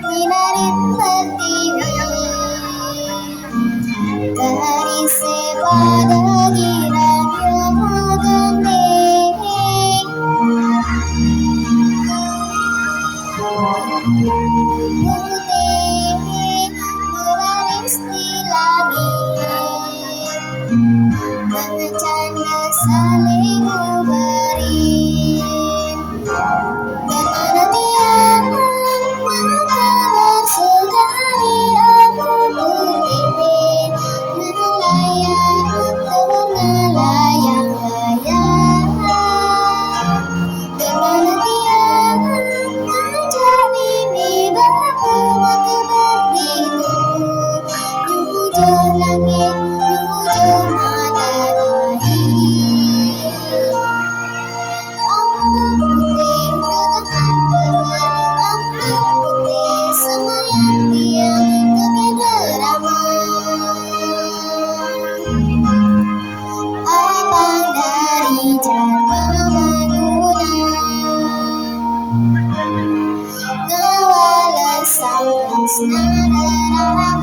Minarit pertiwi garis pada girang magandeng putih mewaris di langit bercanda saling memberi dan ada tiang mengabar sekali aku berpikir melayang melayang-layang dan ada tiang ajar mimpi berbuat begitu menuju langit menuju matahari. Ambang putih ambang putih semayang tiang kegeraman abang dari Jarma Mangunan ngawales sang asna derama